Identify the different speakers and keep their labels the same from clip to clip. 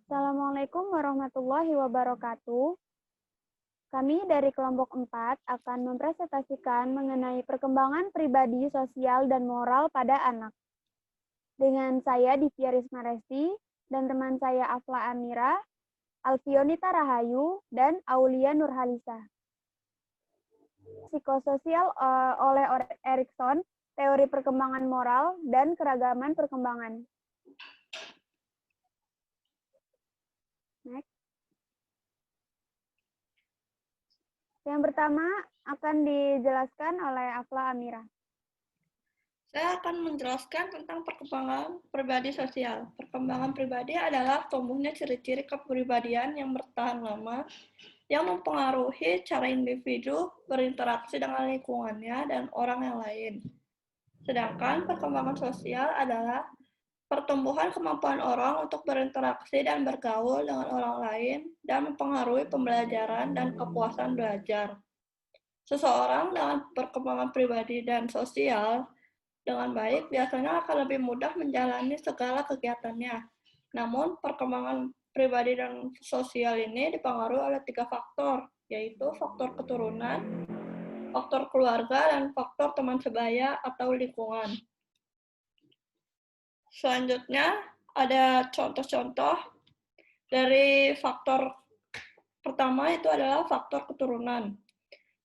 Speaker 1: Assalamualaikum warahmatullahi wabarakatuh. Kami dari kelompok 4 akan mempresentasikan mengenai perkembangan pribadi, sosial, dan moral pada anak. Dengan saya Divya Risma Resti dan teman saya Afla Amira, Alfionita Rahayu, dan Aulia Nurhalisa. Psikososial oleh Erikson, teori perkembangan moral, dan keragaman perkembangan. Next. Yang pertama akan dijelaskan oleh Afla Amira.
Speaker 2: Saya akan menjelaskan tentang perkembangan pribadi sosial. Perkembangan pribadi adalah tumbuhnya ciri-ciri kepribadian yang bertahan lama, yang mempengaruhi cara individu berinteraksi dengan lingkungannya dan orang yang lain. Sedangkan perkembangan sosial adalah pertumbuhan kemampuan orang untuk berinteraksi dan bergaul dengan orang lain dan mempengaruhi pembelajaran dan kepuasan belajar. Seseorang dengan perkembangan pribadi dan sosial dengan baik biasanya akan lebih mudah menjalani segala kegiatannya. Namun, perkembangan pribadi dan sosial ini dipengaruhi oleh 3 faktor, yaitu faktor keturunan, faktor keluarga, dan faktor teman sebaya atau lingkungan. Selanjutnya, ada contoh-contoh dari faktor pertama itu adalah faktor keturunan.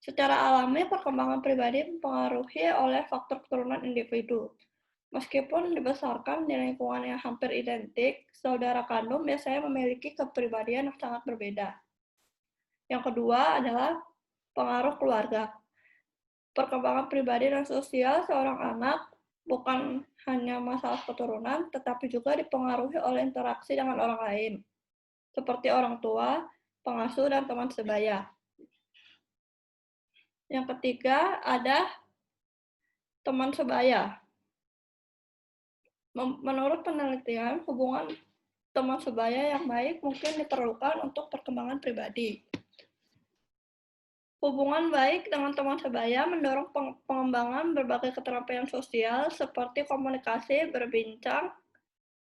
Speaker 2: Secara alami, perkembangan pribadi dipengaruhi oleh faktor keturunan individu. Meskipun dibesarkan di lingkungan yang hampir identik, saudara kandung biasanya memiliki kepribadian yang sangat berbeda. Yang kedua adalah pengaruh keluarga. Perkembangan pribadi dan sosial seorang anak bukan hanya masalah keturunan, tetapi juga dipengaruhi oleh interaksi dengan orang lain, seperti orang tua, pengasuh, dan teman sebaya. Yang ketiga ada teman sebaya. Menurut penelitian, hubungan teman sebaya yang baik mungkin diperlukan untuk perkembangan pribadi. Hubungan baik dengan teman sebaya mendorong pengembangan berbagai keterampilan sosial seperti komunikasi, berbincang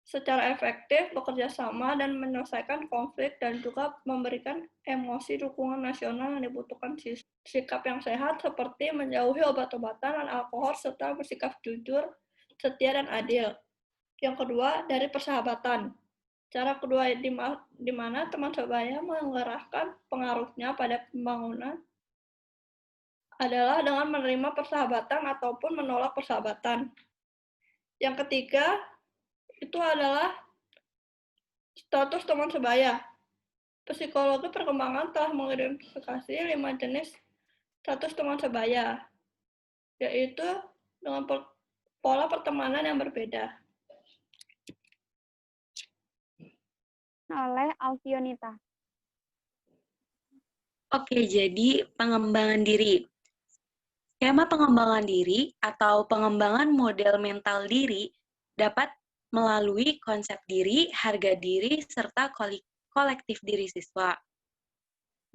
Speaker 2: secara efektif, bekerja sama, dan menyelesaikan konflik, dan juga memberikan emosi dukungan nasional yang dibutuhkan sikap yang sehat seperti menjauhi obat-obatan dan alkohol serta bersikap jujur, setia, dan adil. Yang kedua, dari persahabatan. Cara kedua di mana teman sebaya mengerahkan pengaruhnya pada pembangunan adalah dengan menerima persahabatan ataupun menolak persahabatan. Yang ketiga, itu adalah status teman sebaya. Psikologi perkembangan telah mengidentifikasi 5 jenis status teman sebaya, yaitu dengan pola pertemanan yang berbeda.
Speaker 1: Oleh Alfionita.
Speaker 3: Oke, jadi pengembangan diri. Skema pengembangan diri atau pengembangan model mental diri dapat melalui konsep diri, harga diri, serta kolektif diri siswa,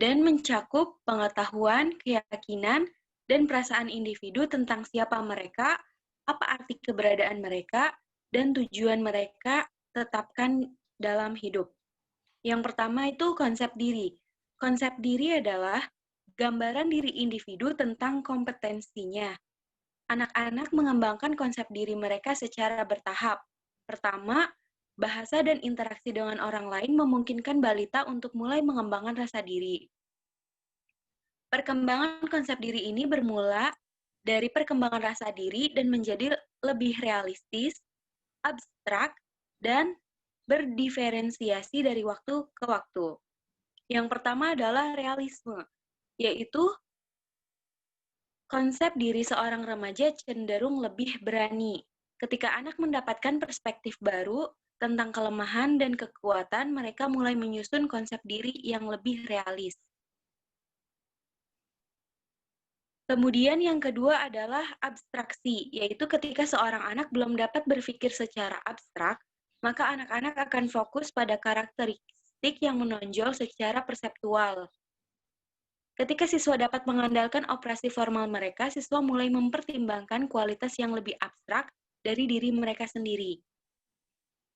Speaker 3: dan mencakup pengetahuan, keyakinan, dan perasaan individu tentang siapa mereka, apa arti keberadaan mereka, dan tujuan mereka tetapkan dalam hidup. Yang pertama itu konsep diri. Konsep diri adalah gambaran diri individu tentang kompetensinya. Anak-anak mengembangkan konsep diri mereka secara bertahap. Pertama, bahasa dan interaksi dengan orang lain memungkinkan balita untuk mulai mengembangkan rasa diri. Perkembangan konsep diri ini bermula dari perkembangan rasa diri dan menjadi lebih realistis, abstrak, dan berdiferensiasi dari waktu ke waktu. Yang pertama adalah realisme, yaitu konsep diri seorang remaja cenderung lebih berani. Ketika anak mendapatkan perspektif baru tentang kelemahan dan kekuatan, mereka mulai menyusun konsep diri yang lebih realis. Kemudian yang kedua adalah abstraksi, yaitu ketika seorang anak belum dapat berpikir secara abstrak, maka anak-anak akan fokus pada karakteristik yang menonjol secara perseptual. Ketika siswa dapat mengandalkan operasi formal mereka, siswa mulai mempertimbangkan kualitas yang lebih abstrak dari diri mereka sendiri.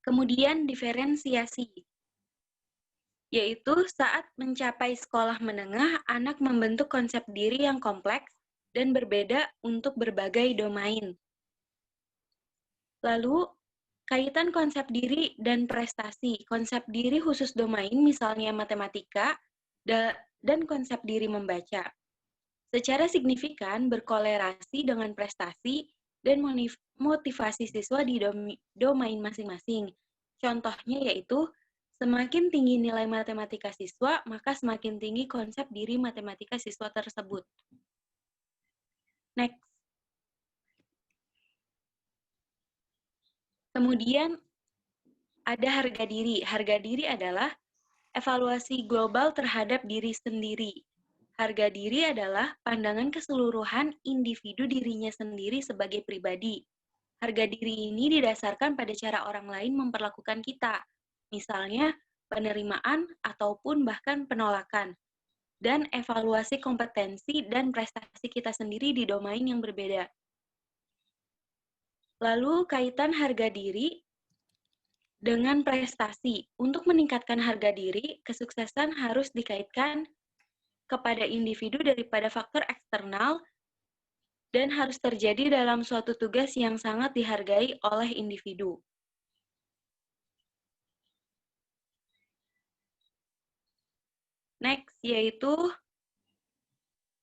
Speaker 3: Kemudian diferensiasi. yaitu saat mencapai sekolah menengah, anak membentuk konsep diri yang kompleks dan berbeda untuk berbagai domain. Lalu, kaitan konsep diri dan prestasi. Konsep diri khusus domain, misalnya matematika, dan konsep diri membaca. Secara signifikan berkolerasi dengan prestasi dan motivasi siswa di domain masing-masing. Contohnya yaitu, semakin tinggi nilai matematika siswa, maka semakin tinggi konsep diri matematika siswa tersebut. Next. Kemudian ada harga diri. Harga diri adalah evaluasi global terhadap diri sendiri. Harga diri adalah pandangan keseluruhan individu dirinya sendiri sebagai pribadi. Harga diri ini didasarkan pada cara orang lain memperlakukan kita, misalnya penerimaan ataupun bahkan penolakan, dan evaluasi kompetensi dan prestasi kita sendiri di domain yang berbeda. Lalu kaitan harga diri dengan prestasi. Untuk meningkatkan harga diri, kesuksesan harus dikaitkan kepada individu daripada faktor eksternal dan harus terjadi dalam suatu tugas yang sangat dihargai oleh individu. Next, yaitu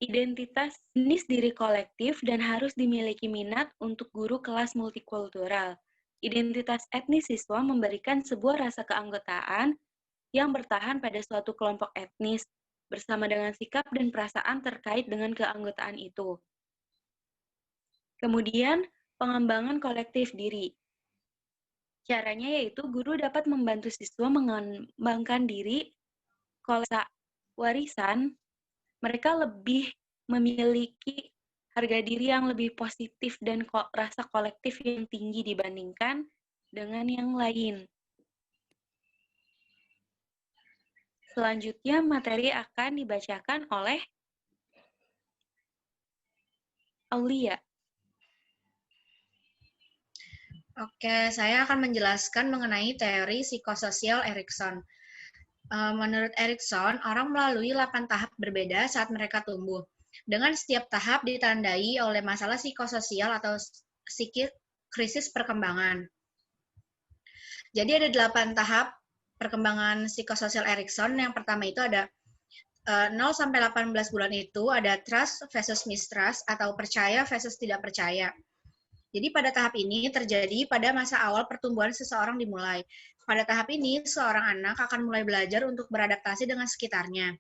Speaker 3: identitas jenis diri kolektif dan harus dimiliki minat untuk guru kelas multikultural. Identitas etnis siswa memberikan sebuah rasa keanggotaan yang bertahan pada suatu kelompok etnis, bersama dengan sikap dan perasaan terkait dengan keanggotaan itu. Kemudian, pengembangan kolektif diri. Caranya yaitu guru dapat membantu siswa mengembangkan diri kolektif warisan, mereka lebih memiliki harga diri yang lebih positif dan rasa kolektif yang tinggi dibandingkan dengan yang lain. Selanjutnya, materi akan dibacakan oleh Aulia.
Speaker 4: Oke, saya akan menjelaskan mengenai teori psikososial Erikson. Menurut Erikson, orang melalui 8 tahap berbeda saat mereka tumbuh. Dengan setiap tahap ditandai oleh masalah psikososial atau krisis perkembangan. Jadi ada 8 tahap perkembangan psikososial Erikson. Yang pertama itu ada 0 sampai 18 bulan itu ada trust versus mistrust atau percaya versus tidak percaya. Jadi pada tahap ini terjadi pada masa awal pertumbuhan seseorang dimulai. Pada tahap ini, seorang anak akan mulai belajar untuk beradaptasi dengan sekitarnya.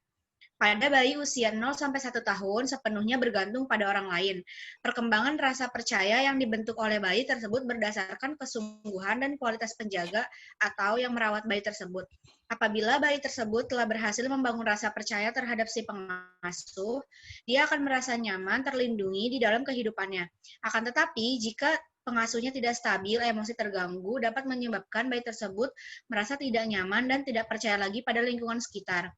Speaker 4: Pada bayi usia 0 sampai 1 tahun sepenuhnya bergantung pada orang lain. Perkembangan rasa percaya yang dibentuk oleh bayi tersebut berdasarkan kesungguhan dan kualitas penjaga atau yang merawat bayi tersebut. Apabila bayi tersebut telah berhasil membangun rasa percaya terhadap si pengasuh, dia akan merasa nyaman, terlindungi di dalam kehidupannya. Akan tetapi, jika pengasuhnya tidak stabil, emosi terganggu, dapat menyebabkan bayi tersebut merasa tidak nyaman dan tidak percaya lagi pada lingkungan sekitar.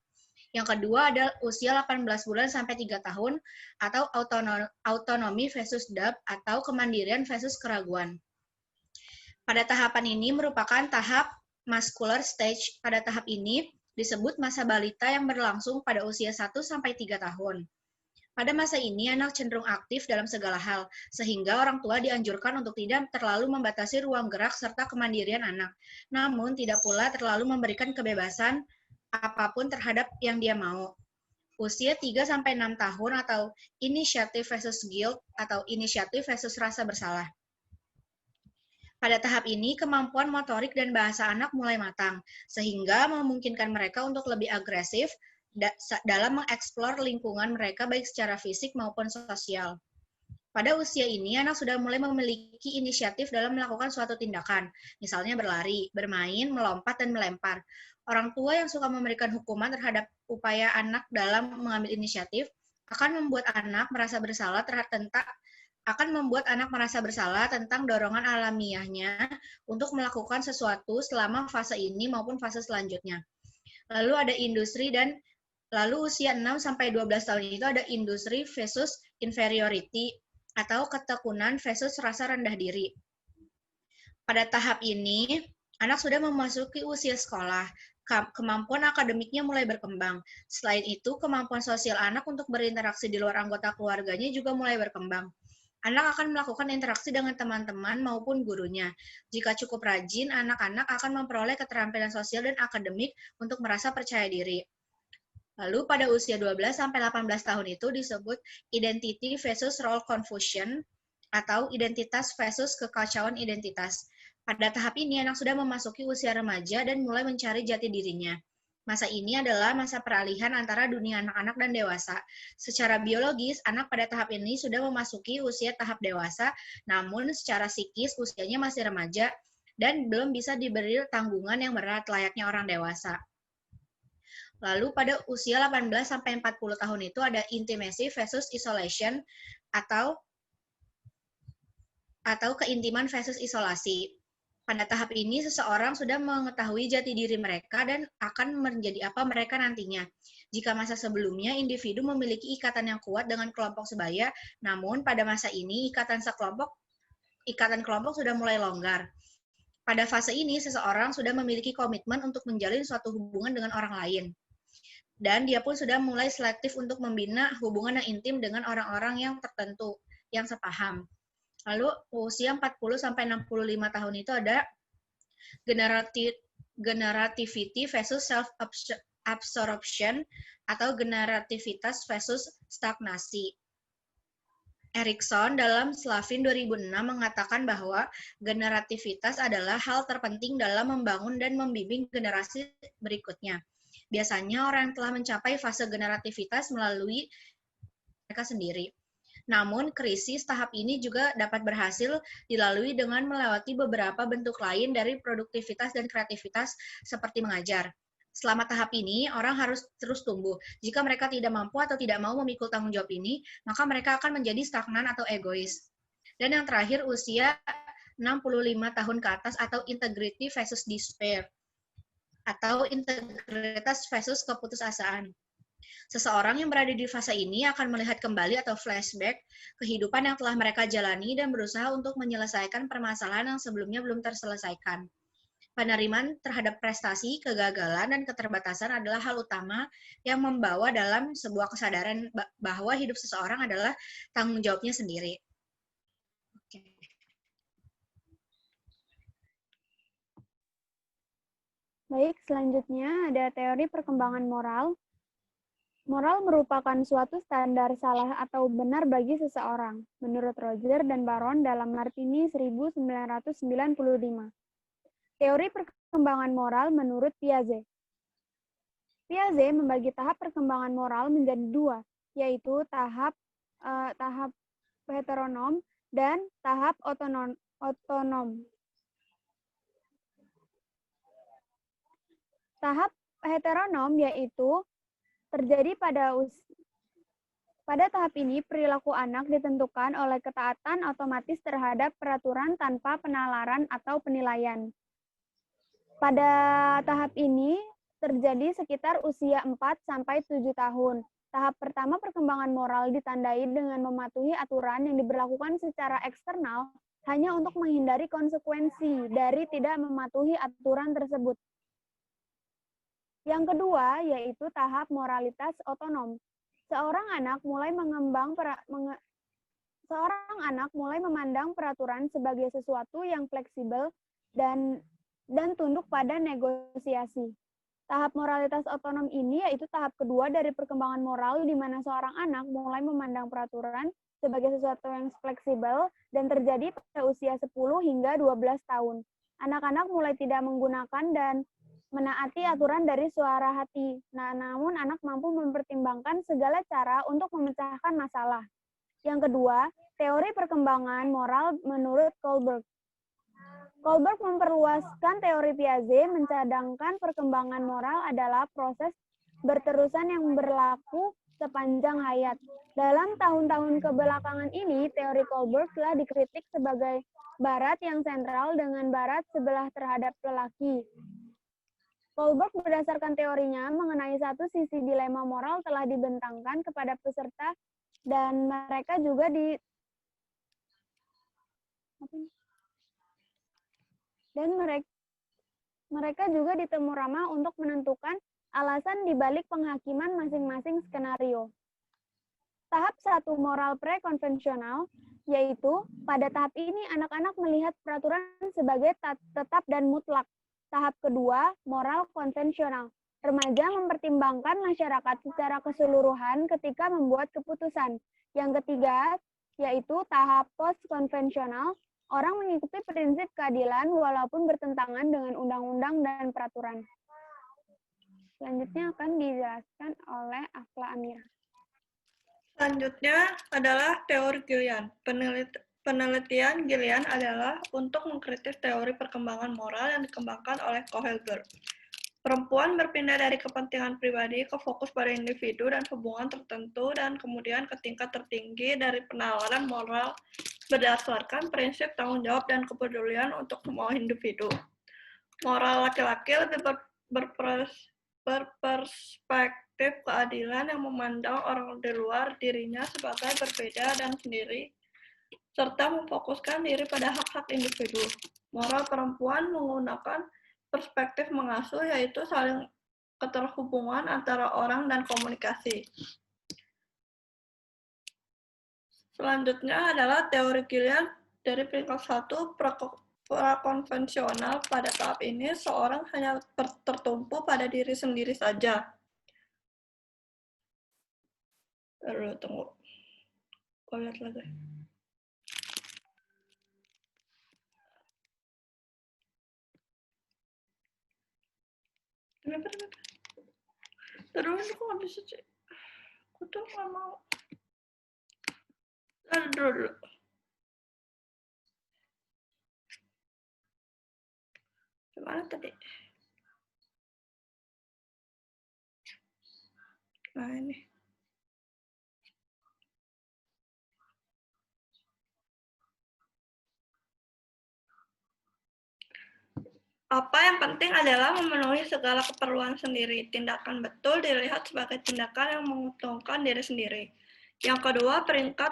Speaker 4: Yang kedua adalah usia 18 bulan sampai 3 tahun atau autonomi versus DAP atau kemandirian versus keraguan. Pada tahapan ini merupakan tahap muscular stage. Pada tahap ini disebut masa balita yang berlangsung pada usia 1 sampai 3 tahun. Pada masa ini anak cenderung aktif dalam segala hal, sehingga orang tua dianjurkan untuk tidak terlalu membatasi ruang gerak serta kemandirian anak. Namun tidak pula terlalu memberikan kebebasan apapun terhadap yang dia mau. Usia 3-6 tahun atau initiative versus guilt atau inisiatif versus rasa bersalah. Pada tahap ini, kemampuan motorik dan bahasa anak mulai matang, sehingga memungkinkan mereka untuk lebih agresif dalam mengeksplor lingkungan mereka baik secara fisik maupun sosial. Pada usia ini, anak sudah mulai memiliki inisiatif dalam melakukan suatu tindakan, misalnya berlari, bermain, melompat, dan melempar. Orang tua yang suka memberikan hukuman terhadap upaya anak dalam mengambil inisiatif akan membuat anak merasa bersalah tentang dorongan alamiahnya untuk melakukan sesuatu selama fase ini maupun fase selanjutnya. Lalu ada lalu usia 6 sampai 12 tahun itu ada industri versus inferiority atau ketekunan versus rasa rendah diri. Pada tahap ini, anak sudah memasuki usia sekolah. kemampuan akademiknya mulai berkembang. Selain itu, kemampuan sosial anak untuk berinteraksi di luar anggota keluarganya juga mulai berkembang. Anak akan melakukan interaksi dengan teman-teman maupun gurunya. Jika cukup rajin, anak-anak akan memperoleh keterampilan sosial dan akademik untuk merasa percaya diri. Lalu pada usia 12-18 tahun itu disebut identity versus role confusion atau identitas versus kekacauan identitas. Pada tahap ini, anak sudah memasuki usia remaja dan mulai mencari jati dirinya. Masa ini adalah masa peralihan antara dunia anak-anak dan dewasa. Secara biologis, anak pada tahap ini sudah memasuki usia tahap dewasa, namun secara psikis usianya masih remaja dan belum bisa diberi tanggungan yang berat layaknya orang dewasa. Lalu pada usia 18-40 tahun itu ada intimacy versus isolation atau keintiman versus isolasi. Pada tahap ini, seseorang sudah mengetahui jati diri mereka dan akan menjadi apa mereka nantinya. Jika masa sebelumnya, individu memiliki ikatan yang kuat dengan kelompok sebaya, namun pada masa ini, ikatan kelompok sudah mulai longgar. Pada fase ini, seseorang sudah memiliki komitmen untuk menjalin suatu hubungan dengan orang lain. Dan dia pun sudah mulai selektif untuk membina hubungan yang intim dengan orang-orang yang tertentu, yang sepaham. Lalu usia 40-65 tahun itu ada generativity versus self-absorption atau generativitas versus stagnasi. Erikson dalam Slavin 2006 mengatakan bahwa generativitas adalah hal terpenting dalam membangun dan membimbing generasi berikutnya. Biasanya orang yang telah mencapai fase generativitas melalui mereka sendiri. Namun, krisis tahap ini juga dapat berhasil dilalui dengan melewati beberapa bentuk lain dari produktivitas dan kreativitas seperti mengajar. Selama tahap ini, orang harus terus tumbuh. Jika mereka tidak mampu atau tidak mau memikul tanggung jawab ini, maka mereka akan menjadi stagnan atau egois. Dan yang terakhir, usia 65 tahun ke atas atau integrity versus despair, atau integritas versus keputusasaan. Seseorang yang berada di fase ini akan melihat kembali atau flashback kehidupan yang telah mereka jalani dan berusaha untuk menyelesaikan permasalahan yang sebelumnya belum terselesaikan. Penerimaan terhadap prestasi, kegagalan, dan keterbatasan adalah hal utama yang membawa dalam sebuah kesadaran bahwa hidup seseorang adalah tanggung jawabnya sendiri.
Speaker 1: Baik, selanjutnya ada teori perkembangan moral. Moral merupakan suatu standar salah atau benar bagi seseorang, menurut Roger dan Baron dalam Martini 1995. Teori perkembangan moral menurut Piaget. Piaget membagi tahap perkembangan moral menjadi dua, yaitu tahap heteronom dan tahap otonom. Tahap heteronom yaitu terjadi pada tahap ini, perilaku anak ditentukan oleh ketaatan otomatis terhadap peraturan tanpa penalaran atau penilaian. Pada tahap ini terjadi sekitar usia 4-7 tahun. Tahap pertama perkembangan moral ditandai dengan mematuhi aturan yang diberlakukan secara eksternal hanya untuk menghindari konsekuensi dari tidak mematuhi aturan tersebut. Yang kedua yaitu tahap moralitas otonom. Seorang anak mulai memandang peraturan sebagai sesuatu yang fleksibel dan tunduk pada negosiasi. Tahap moralitas otonom ini yaitu tahap kedua dari perkembangan moral di mana seorang anak mulai memandang peraturan sebagai sesuatu yang fleksibel dan terjadi pada usia 10 hingga 12 tahun. Anak-anak mulai tidak menggunakan dan menaati aturan dari suara hati. Namun anak mampu mempertimbangkan segala cara untuk memecahkan masalah. Yang kedua, teori perkembangan moral menurut Kohlberg. Kohlberg memperluaskan teori Piaget, mencadangkan perkembangan moral adalah proses berterusan yang berlaku sepanjang hayat. Dalam tahun-tahun kebelakangan ini, teori Kohlberg telah dikritik sebagai barat yang sentral dengan barat sebelah terhadap lelaki. Kohlberg berdasarkan teorinya mengenai satu sisi dilema moral telah dibentangkan kepada peserta dan mereka juga Mereka juga ditemu ramah untuk menentukan alasan di balik penghakiman masing-masing skenario. Tahap 1 moral prekonvensional, yaitu pada tahap ini anak-anak melihat peraturan sebagai tetap dan mutlak. Tahap kedua, moral konvensional. Remaja mempertimbangkan masyarakat secara keseluruhan ketika membuat keputusan. Yang ketiga, yaitu tahap post-konvensional. Orang mengikuti prinsip keadilan walaupun bertentangan dengan undang-undang dan peraturan. Selanjutnya akan dijelaskan oleh Afla Amira.
Speaker 2: Selanjutnya adalah teori Gillian. Penelitian Gillian adalah untuk mengkritis teori perkembangan moral yang dikembangkan oleh Kohlberg. Perempuan berpindah dari kepentingan pribadi ke fokus pada individu dan hubungan tertentu dan kemudian ke tingkat tertinggi dari penawaran moral berdasarkan prinsip tanggung jawab dan kepedulian untuk semua individu. Moral laki-laki lebih berperspektif keadilan yang memandang orang di luar dirinya sebagai berbeda dan sendiri, serta memfokuskan diri pada hak-hak individu. Moral perempuan menggunakan perspektif mengasuh, yaitu saling keterhubungan antara orang dan komunikasi. Selanjutnya adalah teori Gillian dari peringkat 1, prakonvensional. Pada tahap ini, seorang hanya tertumpu pada diri sendiri saja. Tunggu. Kau lihat lagi. Kenapa? Terus aku nggak bisa cek. Aku tuh nggak mau. Dulu. Gimana tadi? Nah ini. Apa yang penting adalah memenuhi segala keperluan sendiri. Tindakan betul dilihat sebagai tindakan yang menguntungkan diri sendiri. Yang kedua, peringkat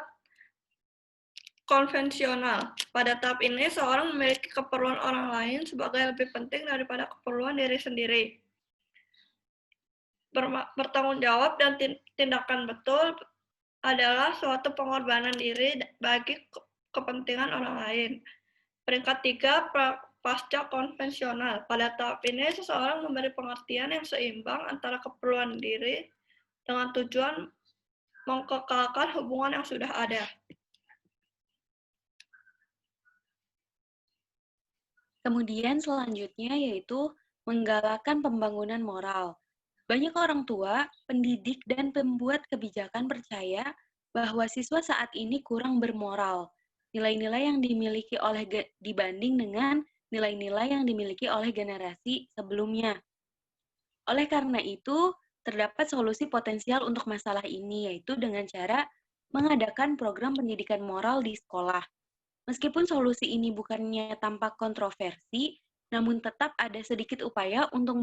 Speaker 2: konvensional. Pada tahap ini, seorang memiliki keperluan orang lain sebagai lebih penting daripada keperluan diri sendiri. Bertanggung jawab dan tindakan betul adalah suatu pengorbanan diri bagi kepentingan orang lain. Peringkat 3, pasca konvensional. Pada tahap ini, seseorang memberi pengertian yang seimbang antara keperluan diri dengan tujuan mengkekalkan hubungan yang sudah ada.
Speaker 3: Kemudian selanjutnya yaitu menggalakkan pembangunan moral. Banyak orang tua, pendidik, dan pembuat kebijakan percaya bahwa siswa saat ini kurang bermoral. Nilai-nilai yang dimiliki dibanding dengan nilai-nilai yang dimiliki oleh generasi sebelumnya. Oleh karena itu, terdapat solusi potensial untuk masalah ini, yaitu dengan cara mengadakan program pendidikan moral di sekolah. Meskipun solusi ini bukannya tampak kontroversi, namun tetap ada sedikit upaya untuk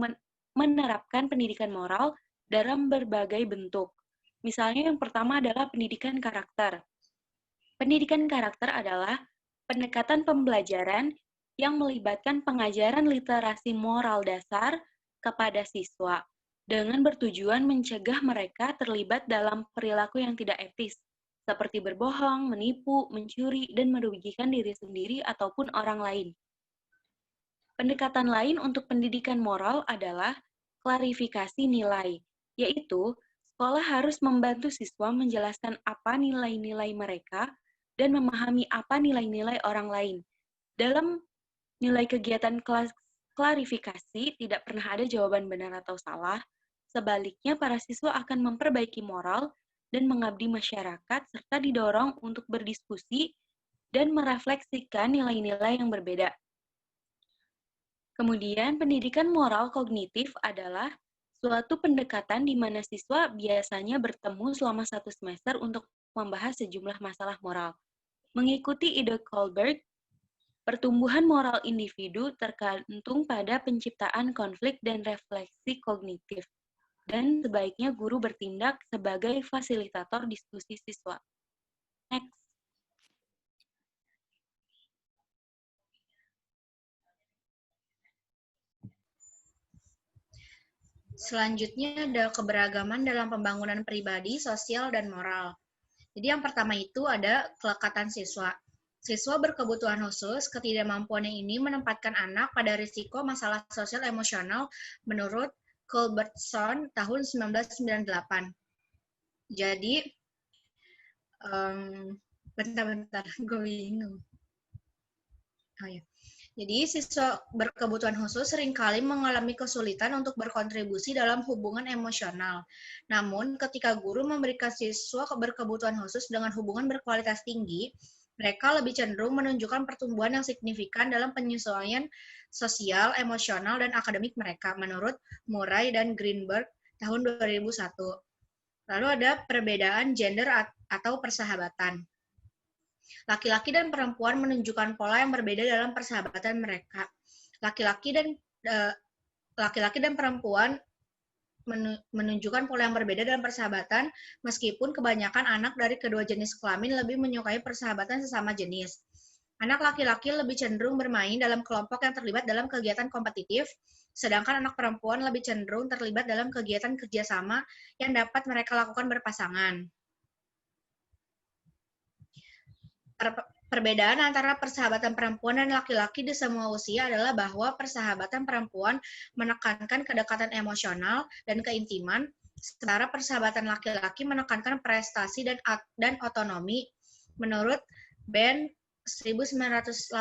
Speaker 3: menerapkan pendidikan moral dalam berbagai bentuk. Misalnya yang pertama adalah pendidikan karakter. Pendidikan karakter adalah pendekatan pembelajaran yang melibatkan pengajaran literasi moral dasar kepada siswa dengan bertujuan mencegah mereka terlibat dalam perilaku yang tidak etis, seperti berbohong, menipu, mencuri, dan merugikan diri sendiri ataupun orang lain. Pendekatan lain untuk pendidikan moral adalah klarifikasi nilai, yaitu sekolah harus membantu siswa menjelaskan apa nilai-nilai mereka dan memahami apa nilai-nilai orang lain. Dalam nilai kegiatan klarifikasi tidak pernah ada jawaban benar atau salah, sebaliknya para siswa akan memperbaiki moral dan mengabdi masyarakat serta didorong untuk berdiskusi dan merefleksikan nilai-nilai yang berbeda. Kemudian, pendidikan moral kognitif adalah suatu pendekatan di mana siswa biasanya bertemu selama 1 semester untuk membahas sejumlah masalah moral. Mengikuti ide Kohlberg, pertumbuhan moral individu tergantung pada penciptaan konflik dan refleksi kognitif, dan sebaiknya guru bertindak sebagai fasilitator diskusi siswa. Next.
Speaker 4: Selanjutnya ada keberagaman dalam pembangunan pribadi, sosial, dan moral. Jadi yang pertama itu ada kelekatan siswa. Siswa berkebutuhan khusus, ketidakmampuannya ini menempatkan anak pada risiko masalah sosial emosional menurut Culbertson tahun 1998. Jadi, bentar-bentar, gue bingung. Oh ya. Jadi, siswa berkebutuhan khusus seringkali mengalami kesulitan untuk berkontribusi dalam hubungan emosional. Namun, ketika guru memberikan siswa berkebutuhan khusus dengan hubungan berkualitas tinggi, mereka lebih cenderung menunjukkan pertumbuhan yang signifikan dalam penyesuaian sosial, emosional, dan akademik mereka, menurut Murray dan Greenberg tahun 2001. Lalu ada perbedaan gender atau persahabatan. Laki-laki dan perempuan menunjukkan pola yang berbeda dalam persahabatan mereka. Laki-laki dan perempuan menunjukkan pola yang berbeda dalam persahabatan, meskipun kebanyakan anak dari kedua jenis kelamin lebih menyukai persahabatan sesama jenis. Anak laki-laki lebih cenderung bermain dalam kelompok yang terlibat dalam kegiatan kompetitif, sedangkan anak perempuan lebih cenderung terlibat dalam kegiatan kerjasama yang dapat mereka lakukan berpasangan. Perbedaan antara persahabatan perempuan dan laki-laki di semua usia adalah bahwa persahabatan perempuan menekankan kedekatan emosional dan keintiman, sementara persahabatan laki-laki menekankan prestasi dan otonomi, menurut Ben 1986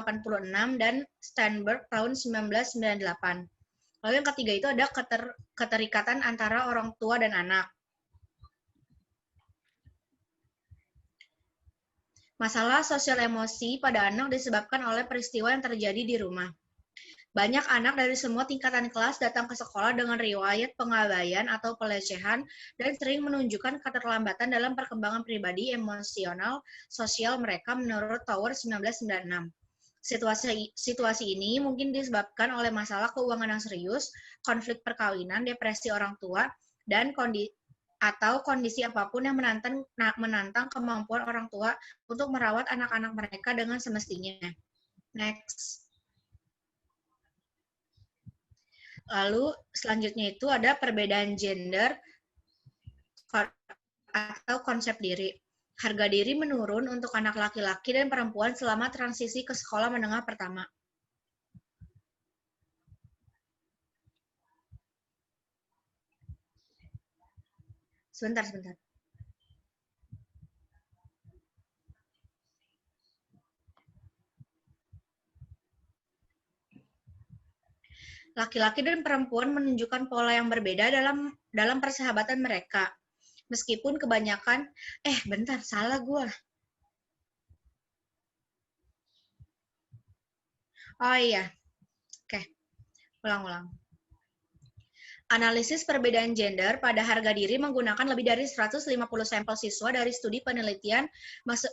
Speaker 4: dan Steinberg tahun 1998. Lalu yang ketiga itu ada keterikatan antara orang tua dan anak. Masalah sosial emosi pada anak disebabkan oleh peristiwa yang terjadi di rumah. Banyak anak dari semua tingkatan kelas datang ke sekolah dengan riwayat pengabaian atau pelecehan dan sering menunjukkan keterlambatan dalam perkembangan pribadi, emosional, sosial mereka menurut Tower 1996. Situasi ini mungkin disebabkan oleh masalah keuangan yang serius, konflik perkawinan, depresi orang tua, dan kondisi apapun yang menantang kemampuan orang tua untuk merawat anak-anak mereka dengan semestinya. Next. Lalu selanjutnya itu ada perbedaan gender atau konsep diri. Harga diri menurun untuk anak laki-laki dan perempuan selama transisi ke sekolah menengah pertama. Sebentar. Laki-laki dan perempuan menunjukkan pola yang berbeda dalam persahabatan mereka. Meskipun kebanyakan, bentar, salah gua. Oh iya, oke, ulang. Analisis perbedaan gender pada harga diri menggunakan lebih dari 150 sampel siswa dari studi penelitian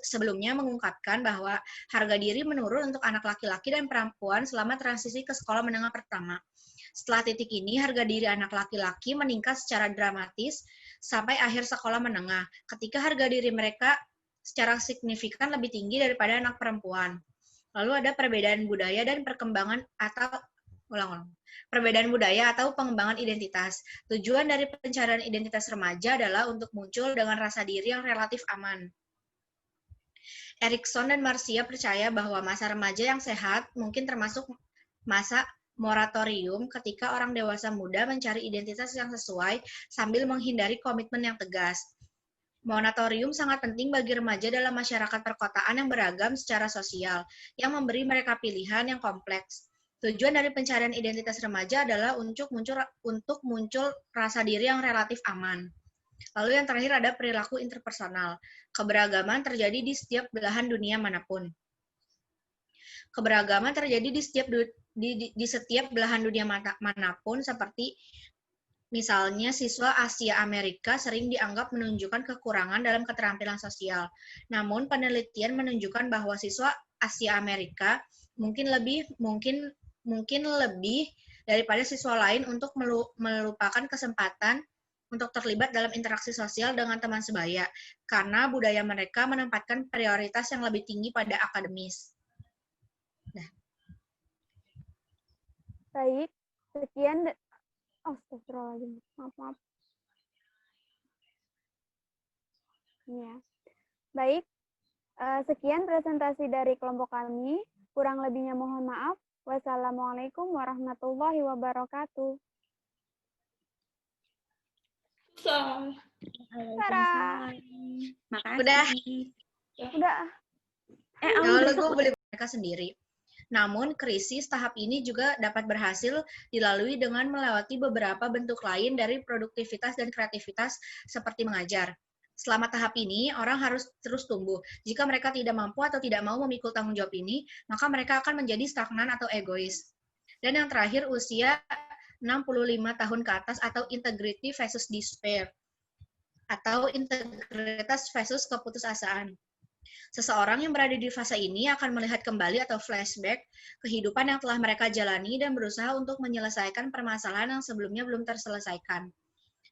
Speaker 4: sebelumnya mengungkapkan bahwa harga diri menurun untuk anak laki-laki dan perempuan selama transisi ke sekolah menengah pertama. Setelah titik ini, harga diri anak laki-laki meningkat secara dramatis sampai akhir sekolah menengah, ketika harga diri mereka secara signifikan lebih tinggi daripada anak perempuan. Lalu ada perbedaan budaya dan perkembangan atau perbedaan budaya atau pengembangan identitas. Tujuan dari pencarian identitas remaja adalah untuk muncul dengan rasa diri yang relatif aman. Erikson dan Marcia percaya bahwa masa remaja yang sehat mungkin termasuk masa moratorium ketika orang dewasa muda mencari identitas yang sesuai sambil menghindari komitmen yang tegas. Moratorium sangat penting bagi remaja dalam masyarakat perkotaan yang beragam secara sosial, yang memberi mereka pilihan yang kompleks. Tujuan dari pencarian identitas remaja adalah untuk muncul rasa diri yang relatif aman. Lalu yang terakhir ada perilaku interpersonal. Keberagaman terjadi di setiap belahan dunia manapun. Keberagaman terjadi di setiap belahan dunia manapun, seperti misalnya siswa Asia Amerika sering dianggap menunjukkan kekurangan dalam keterampilan sosial. Namun penelitian menunjukkan bahwa siswa Asia Amerika mungkin lebih daripada siswa lain untuk melupakan kesempatan untuk terlibat dalam interaksi sosial dengan teman sebaya, karena budaya mereka menempatkan prioritas yang lebih tinggi pada akademis.
Speaker 1: Baik, sekian Astagfirullahaladzim. Maaf. Ya. Baik, sekian presentasi dari kelompok kami. Kurang lebihnya mohon maaf. Wassalamualaikum warahmatullahi wabarakatuh.
Speaker 3: Waalaikumsalam. Makasih.
Speaker 1: Udah.
Speaker 4: Kalau gue boleh mereka sendiri. Namun, krisis tahap ini juga dapat berhasil dilalui dengan melewati beberapa bentuk lain dari produktivitas dan kreativitas seperti mengajar. Selama tahap ini, orang harus terus tumbuh. Jika mereka tidak mampu atau tidak mau memikul tanggung jawab ini, maka mereka akan menjadi stagnan atau egois. Dan yang terakhir, usia 65 tahun ke atas atau integrity versus despair, atau integritas versus keputusasaan. Seseorang yang berada di fase ini akan melihat kembali atau flashback kehidupan yang telah mereka jalani dan berusaha untuk menyelesaikan permasalahan yang sebelumnya belum terselesaikan.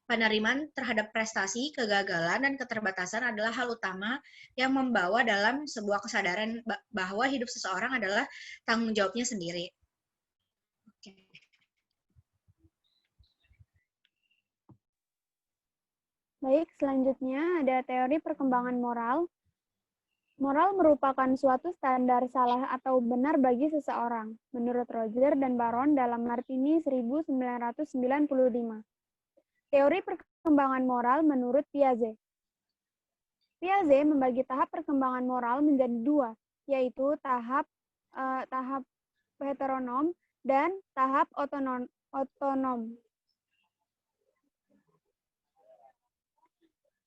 Speaker 4: Penerimaan terhadap prestasi, kegagalan, dan keterbatasan adalah hal utama yang membawa dalam sebuah kesadaran bahwa hidup seseorang adalah tanggung jawabnya sendiri.
Speaker 1: Baik, selanjutnya ada teori perkembangan moral. Moral merupakan suatu standar salah atau benar bagi seseorang, menurut Roger dan Baron dalam Martini 1995. Teori perkembangan moral menurut Piaget. Piaget membagi tahap perkembangan moral menjadi dua, yaitu tahap heteronom dan tahap otonom.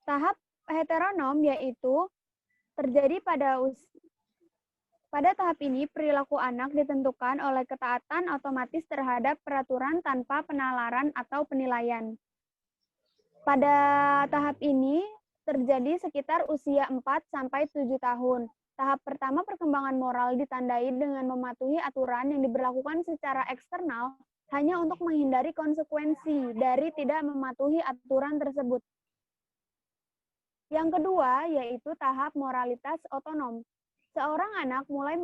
Speaker 1: Tahap heteronom yaitu terjadi pada tahap ini, perilaku anak ditentukan oleh ketaatan otomatis terhadap peraturan tanpa penalaran atau penilaian. Pada tahap ini terjadi sekitar usia 4-7 tahun. Tahap pertama perkembangan moral ditandai dengan mematuhi aturan yang diberlakukan secara eksternal hanya untuk menghindari konsekuensi dari tidak mematuhi aturan tersebut. Yang kedua yaitu tahap moralitas otonom. Seorang anak mulai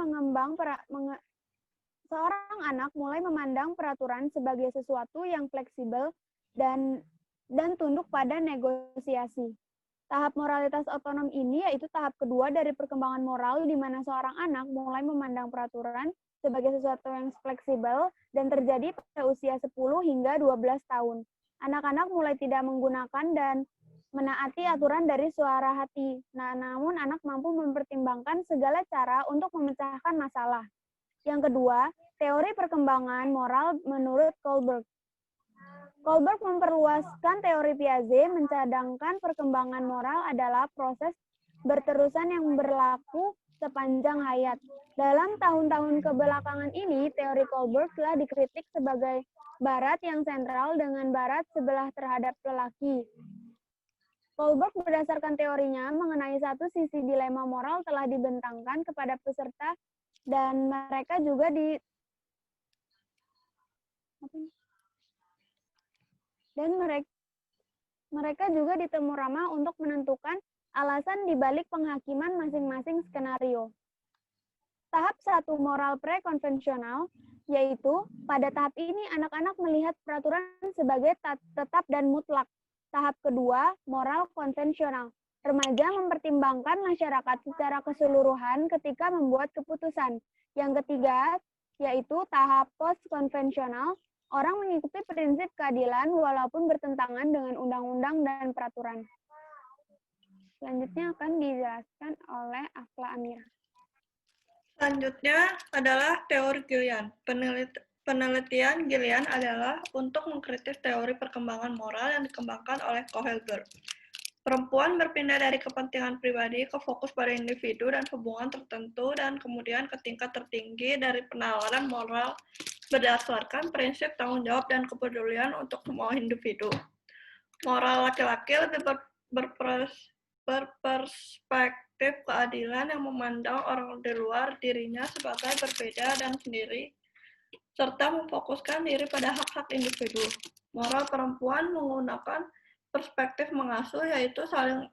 Speaker 1: memandang peraturan sebagai sesuatu yang fleksibel dan tunduk pada negosiasi. Tahap moralitas otonom ini yaitu tahap kedua dari perkembangan moral di mana seorang anak mulai memandang peraturan sebagai sesuatu yang fleksibel dan terjadi pada usia 10 hingga 12 tahun. Anak-anak mulai tidak menggunakan dan menaati aturan dari suara hati. Namun anak mampu mempertimbangkan segala cara untuk memecahkan masalah. Yang kedua, teori perkembangan moral menurut Kohlberg. Kohlberg memperluaskan teori Piaget mencadangkan perkembangan moral adalah proses berterusan yang berlaku sepanjang hayat. Dalam tahun-tahun kebelakangan ini, teori Kohlberg telah dikritik sebagai barat yang sentral dengan barat sebelah terhadap lelaki. Kohlberg berdasarkan teorinya mengenai satu sisi dilema moral telah dibentangkan kepada peserta dan mereka juga ditemu ramah untuk menentukan alasan dibalik penghakiman masing-masing skenario. Tahap 1 moral prekonvensional yaitu pada tahap ini anak-anak melihat peraturan sebagai tetap dan mutlak. Tahap kedua, moral konvensional. Remaja mempertimbangkan masyarakat secara keseluruhan ketika membuat keputusan. Yang ketiga, yaitu tahap post-konvensional. Orang mengikuti prinsip keadilan walaupun bertentangan dengan undang-undang dan peraturan. Selanjutnya akan dijelaskan oleh Afla Amira.
Speaker 2: Selanjutnya adalah teori Gillian. Penelitian Gillian adalah untuk mengkritis teori perkembangan moral yang dikembangkan oleh Kohlberg. Perempuan berpindah dari kepentingan pribadi ke fokus pada individu dan hubungan tertentu dan kemudian ke tingkat tertinggi dari penalaran moral berdasarkan prinsip tanggung jawab dan kepedulian untuk semua individu. Moral laki-laki lebih berperspektif keadilan yang memandang orang di luar dirinya sebagai berbeda dan sendiri, serta memfokuskan diri pada hak-hak individu. Moral perempuan menggunakan perspektif mengasuh, yaitu saling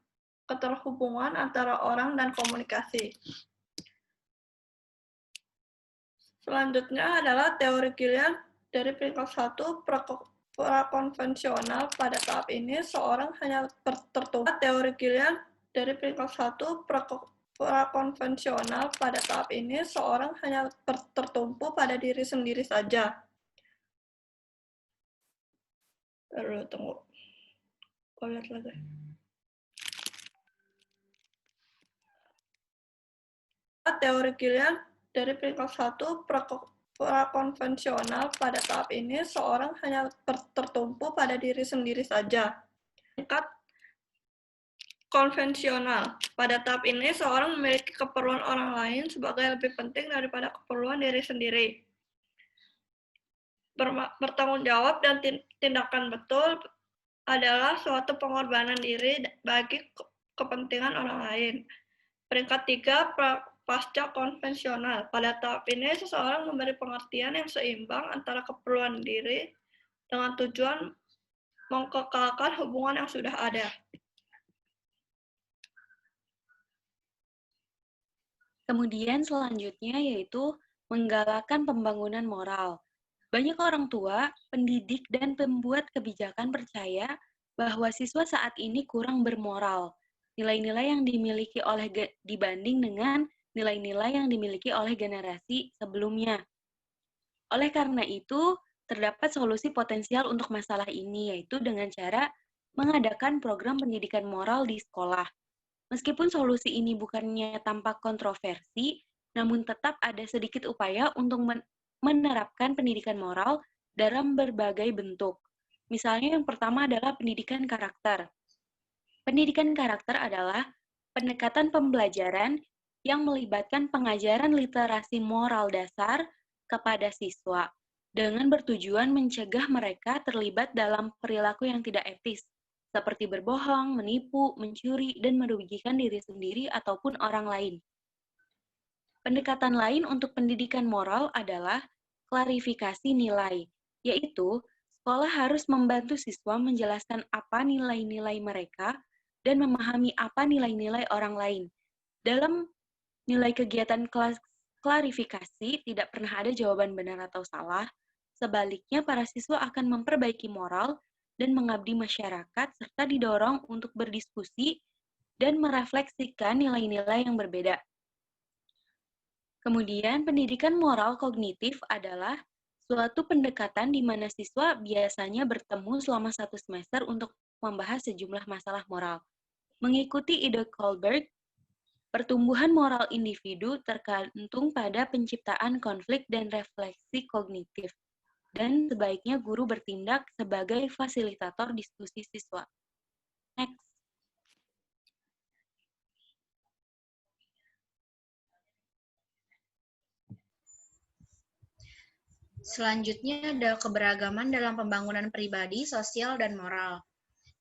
Speaker 2: keterhubungan antara orang dan komunikasi. Selanjutnya adalah teori Gillian dari peringkat 1, prakonvensional. Pada tahap ini, seorang hanya tertumpu teori Gillian dari peringkat 1 prakonvensional. Pada tahap ini, seorang hanya tertumpu pada diri sendiri saja. Lalu tunggu. Kau lihat lagi. Teori Gillian dari peringkat 1 prakonvensional. Pada tahap ini, seorang hanya tertumpu pada diri sendiri saja. Tingkat konvensional. Pada tahap ini, seorang memiliki keperluan orang lain sebagai lebih penting daripada keperluan diri sendiri. Bertanggung jawab dan tindakan betul adalah suatu pengorbanan diri bagi kepentingan orang lain. Peringkat 3, pasca konvensional. Pada tahap ini, seseorang memberi pengertian yang seimbang antara keperluan diri dengan tujuan mengekalkan hubungan yang sudah ada.
Speaker 3: Kemudian selanjutnya yaitu menggalakkan pembangunan moral. Banyak orang tua, pendidik, dan pembuat kebijakan percaya bahwa siswa saat ini kurang bermoral. Nilai-nilai yang dimiliki dibanding dengan nilai-nilai yang dimiliki oleh generasi sebelumnya. Oleh karena itu, terdapat solusi potensial untuk masalah ini, yaitu dengan cara mengadakan program pendidikan moral di sekolah. Meskipun solusi ini bukannya tampak kontroversi, namun tetap ada sedikit upaya untuk menerapkan pendidikan moral dalam berbagai bentuk. Misalnya yang pertama adalah pendidikan karakter. Pendidikan karakter adalah pendekatan pembelajaran yang melibatkan pengajaran literasi moral dasar kepada siswa dengan bertujuan mencegah mereka terlibat dalam perilaku yang tidak etis, seperti berbohong, menipu, mencuri, dan merugikan diri sendiri ataupun orang lain. Pendekatan lain untuk pendidikan moral adalah klarifikasi nilai, yaitu sekolah harus membantu siswa menjelaskan apa nilai-nilai mereka dan memahami apa nilai-nilai orang lain. Dalam nilai kegiatan klarifikasi tidak pernah ada jawaban benar atau salah, sebaliknya para siswa akan memperbaiki moral dan mengabdi masyarakat serta didorong untuk berdiskusi dan merefleksikan nilai-nilai yang berbeda. Kemudian, pendidikan moral kognitif adalah suatu pendekatan di mana siswa biasanya bertemu selama 1 semester untuk membahas sejumlah masalah moral. Mengikuti ide Kohlberg, pertumbuhan moral individu tergantung pada penciptaan konflik dan refleksi kognitif, dan sebaiknya guru bertindak sebagai fasilitator diskusi siswa. Next.
Speaker 4: Selanjutnya ada keberagaman dalam pembangunan pribadi, sosial, dan moral.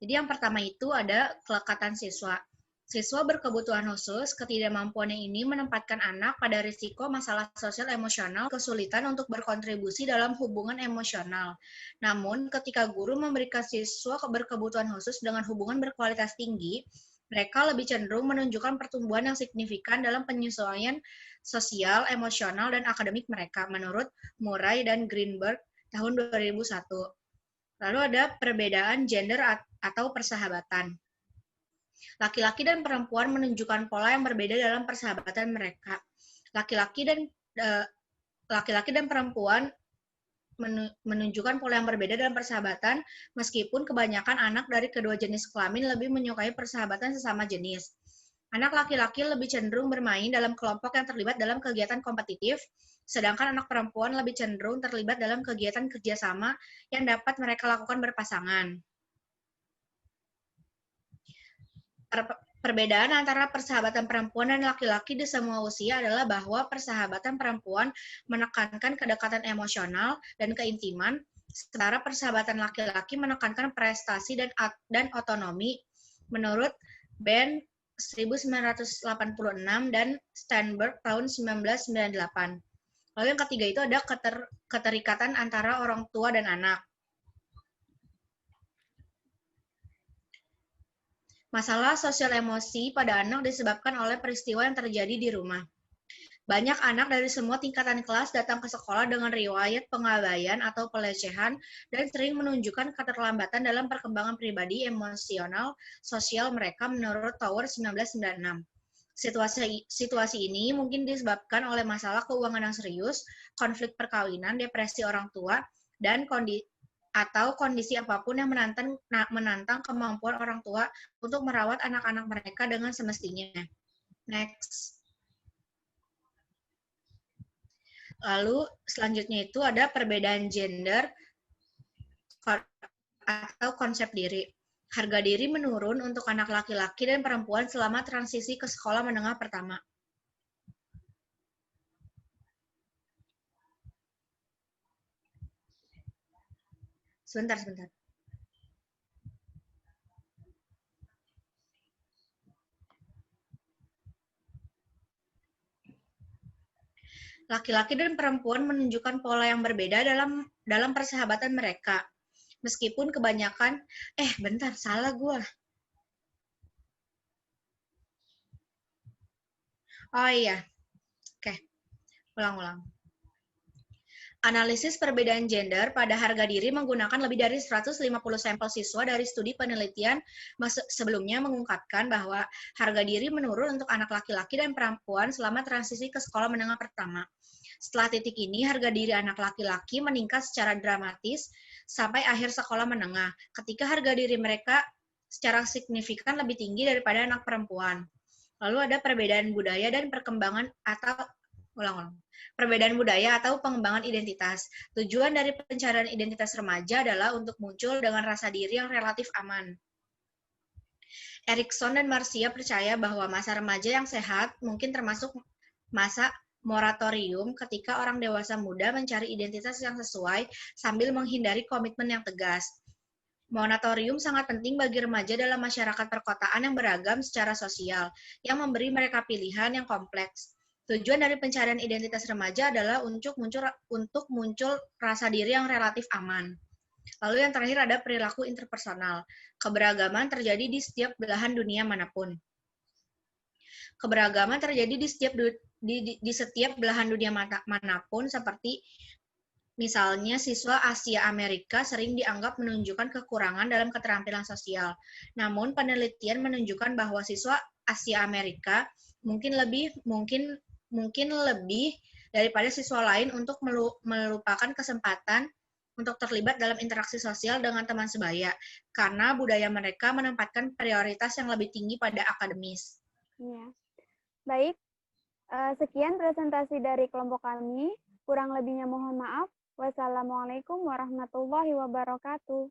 Speaker 4: Jadi yang pertama itu ada kelekatan siswa. Siswa berkebutuhan khusus, ketidakmampuannya ini menempatkan anak pada risiko masalah sosial emosional, kesulitan untuk berkontribusi dalam hubungan emosional. Namun, ketika guru memberikan siswa berkebutuhan khusus dengan hubungan berkualitas tinggi, mereka lebih cenderung menunjukkan pertumbuhan yang signifikan dalam penyesuaian sosial, emosional, dan akademik mereka, menurut Murray dan Greenberg tahun 2001. Lalu ada perbedaan gender atau persahabatan. Laki-laki dan perempuan menunjukkan pola yang berbeda dalam persahabatan mereka. Laki-laki dan perempuan menunjukkan pola yang berbeda dalam persahabatan, meskipun kebanyakan anak dari kedua jenis kelamin lebih menyukai persahabatan sesama jenis. Anak laki-laki lebih cenderung bermain dalam kelompok yang terlibat dalam kegiatan kompetitif, sedangkan anak perempuan lebih cenderung terlibat dalam kegiatan kerjasama yang dapat mereka lakukan berpasangan. Perbedaan antara persahabatan perempuan dan laki-laki di semua usia adalah bahwa persahabatan perempuan menekankan kedekatan emosional dan keintiman, sementara persahabatan laki-laki menekankan prestasi dan otonomi, menurut Ben 1986 dan Steinberg tahun 1998. Lalu yang ketiga itu ada keterikatan antara orang tua dan anak. Masalah sosial emosi pada anak disebabkan oleh peristiwa yang terjadi di rumah. Banyak anak dari semua tingkatan kelas datang ke sekolah dengan riwayat pengabaian atau pelecehan dan sering menunjukkan keterlambatan dalam perkembangan pribadi, emosional, sosial mereka menurut Tower 1996. Situasi ini mungkin disebabkan oleh masalah keuangan yang serius, konflik perkawinan, depresi orang tua, dan kondisi apapun yang menantang kemampuan orang tua untuk merawat anak-anak mereka dengan semestinya. Next. Lalu selanjutnya itu ada perbedaan gender atau konsep diri. Harga diri menurun untuk anak laki-laki dan perempuan selama transisi ke sekolah menengah pertama. Sebentar. Laki-laki dan perempuan menunjukkan pola yang berbeda dalam persahabatan mereka. Meskipun kebanyakan, bentar, salah gua. Oh iya, oke, ulang. Analisis perbedaan gender pada harga diri menggunakan lebih dari 150 sampel siswa dari studi penelitian sebelumnya mengungkapkan bahwa harga diri menurun untuk anak laki-laki dan perempuan selama transisi ke sekolah menengah pertama. Setelah titik ini, harga diri anak laki-laki meningkat secara dramatis sampai akhir sekolah menengah, ketika harga diri mereka secara signifikan lebih tinggi daripada anak perempuan. Lalu ada perbedaan budaya dan perkembangan atau perbedaan budaya atau pengembangan identitas. Tujuan dari pencarian identitas remaja adalah untuk muncul dengan rasa diri yang relatif aman. Erikson dan Marcia percaya bahwa masa remaja yang sehat mungkin termasuk masa moratorium ketika orang dewasa muda mencari identitas yang sesuai sambil menghindari komitmen yang tegas. Moratorium sangat penting bagi remaja dalam masyarakat perkotaan yang beragam secara sosial, yang memberi mereka pilihan yang kompleks. Tujuan dari pencarian identitas remaja adalah untuk muncul rasa diri yang relatif aman. Lalu yang terakhir ada perilaku interpersonal. Keberagaman terjadi di setiap belahan dunia manapun. Keberagaman terjadi di setiap belahan dunia manapun, seperti misalnya siswa Asia Amerika sering dianggap menunjukkan kekurangan dalam keterampilan sosial. Namun penelitian menunjukkan bahwa siswa Asia Amerika mungkin lebih daripada siswa lain untuk melupakan kesempatan untuk terlibat dalam interaksi sosial dengan teman sebaya, karena budaya mereka menempatkan prioritas yang lebih tinggi pada akademis.
Speaker 1: Ya. Baik, sekian presentasi dari kelompok kami. Kurang lebihnya mohon maaf. Wassalamualaikum warahmatullahi wabarakatuh.